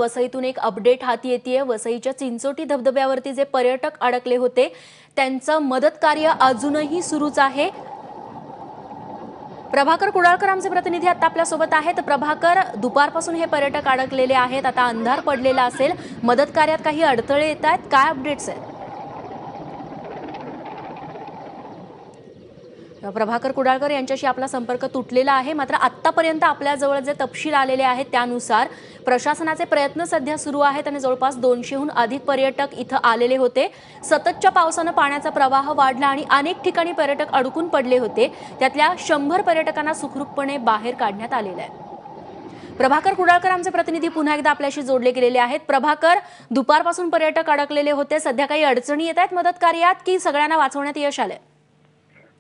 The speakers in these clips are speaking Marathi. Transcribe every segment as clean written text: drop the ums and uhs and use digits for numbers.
वसईतून एक अपडेट हाती येतेय। वसईच्या चिंचोटी धबधब्यावरती जे पर्यटक अडकले होते त्यांचं मदत कार्य अजूनही सुरूच आहे। प्रभाकर कुडाळकर आमचे प्रतिनिधी आता आपल्या सोबत आहेत। प्रभाकर, दुपारपासून हे पर्यटक अडकलेले आहेत, आता अंधार पडलेला असेल, मदत कार्यात काही अडथळे येत आहेत, काय अपडेट्स आहेत? प्रभाकर कुडाळकर यांच्याशी आपला संपर्क तुटलेला आहे, मात्र आतापर्यंत आपल्याजवळ जे तपशील आलेले आहेत त्यानुसार प्रशासनाचे प्रयत्न सध्या सुरू आहेत आणि जवळपास 200हून अधिक पर्यटक इथं आलेले होते। सततच्या पावसानं पाण्याचा प्रवाह वाढला आणि अनेक ठिकाणी पर्यटक अडकून पडले होते, त्यातल्या 100 पर्यटकांना सुखरूपपणे बाहेर काढण्यात आलेलं आहे। प्रभाकर कुडाळकर आमचे प्रतिनिधी पुन्हा एकदा आपल्याशी जोडले गेलेले आहेत। प्रभाकर, दुपारपासून पर्यटक अडकलेले होते, सध्या काही अडचणी येत आहेत मदत कार्यात की सगळ्यांना वाचवण्यात यश आलंय?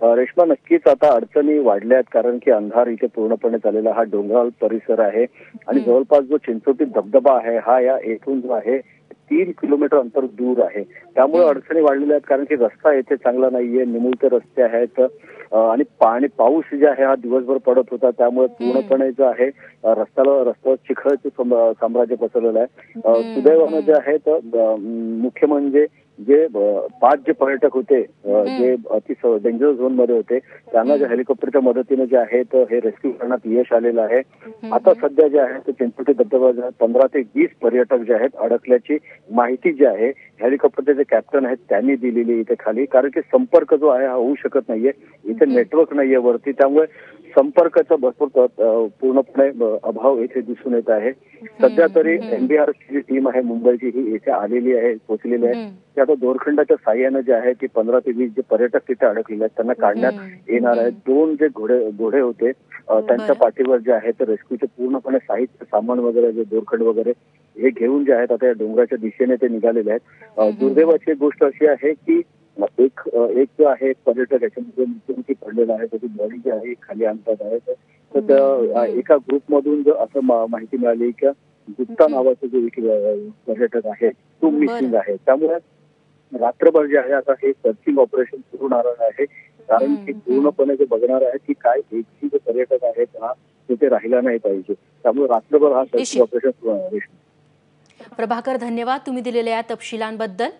रेश्मा, नक्कीच आता अडचणी वाढल्या आहेत, कारण की अंधार इथे पूर्णपणे झालेला हा डोंगराळ परिसर आहे आणि जवळपास जो चिंचोटी धबधबा आहे हा या येथून जो आहे 3 किलोमीटर अंतर दूर आहे। त्यामुळे अडचणी वाढलेल्या आहेत, कारण की रस्ता येथे चांगला नाहीये, निमुळते रस्ते आहेत आणि पाऊस जे आहे हा दिवसभर पडत होता, त्यामुळे पूर्णपणे जो आहे रस्त्यावर चिखलाचे साम्राज्य पसरलेलं आहे। सुदैवानं जे आहे तर मुख्य म्हणजे जे 5 जे पर्यटक होते जे अति डेंजर झोन मध्ये होते त्यांना जे हेलिकॉप्टरच्या मदतीने जे आहे तर हे रेस्क्यू करण्यात यश आलेलं आहे। आता सध्या जे आहे ते चिंचोटी धबधब्यावर 15 ते 20 पर्यटक जे आहेत अडकल्याची माहिती जी आहे हेलिकॉप्टरचे जे कॅप्टन आहेत त्यांनी दिलेली इथे खाली, कारण की संपर्क जो आहे हा होऊ शकत नाहीये, इथे नेटवर्क नाहीये वरती, त्यामुळे संपर्काचा भरपूर पूर्णपणे अभाव इथे दिसून येत आहे। सध्या तरी एनडीआरएफची जी टीम आहे मुंबईची ही इथे आलेली आहे, पोहोचलेली आहे। ते आता दोरखंडाच्या साह्यानं जे आहे की 15 ते 20 जे पर्यटक तिथे अडकलेले आहेत त्यांना काढण्यात येणार आहे। 2 जे घोडे होते त्यांच्या पाठीवर जे आहे तर रेस्क्यूचे पूर्णपणे साहित्य सामान वगैरे जे दोरखंड वगैरे हे घेऊन जे आहेत आता या डोंगराच्या दिशेने ते निघालेले आहेत। दुर्दैवाची गोष्ट अशी आहे की एक जो आहे पर्यटक याच्यामध्ये मृत्युमुखी पडलेला आहे, त्याची बॉडी जी आहे खाली आणतात आहे। तर त्या एका ग्रुपमधून जो असं माहिती मिळाली की गुप्ता नावाचा जो पर्यटक आहे तो मिसिंग आहे। त्यामुळे रात्रभर जे आहे आता हे सर्चिंग ऑपरेशन सुरू होणार आहे, कारण की पूर्णपणे जे बघणार आहे की काय एकही जो पर्यटक आहे हा तिथे राहिला नाही पाहिजे, त्यामुळे रात्रभर हा सर्चिंग ऑपरेशन सुरू आहे। प्रभाकर, धन्यवाद तुम्ही दिलेल्या या तपशिलांबद्दल।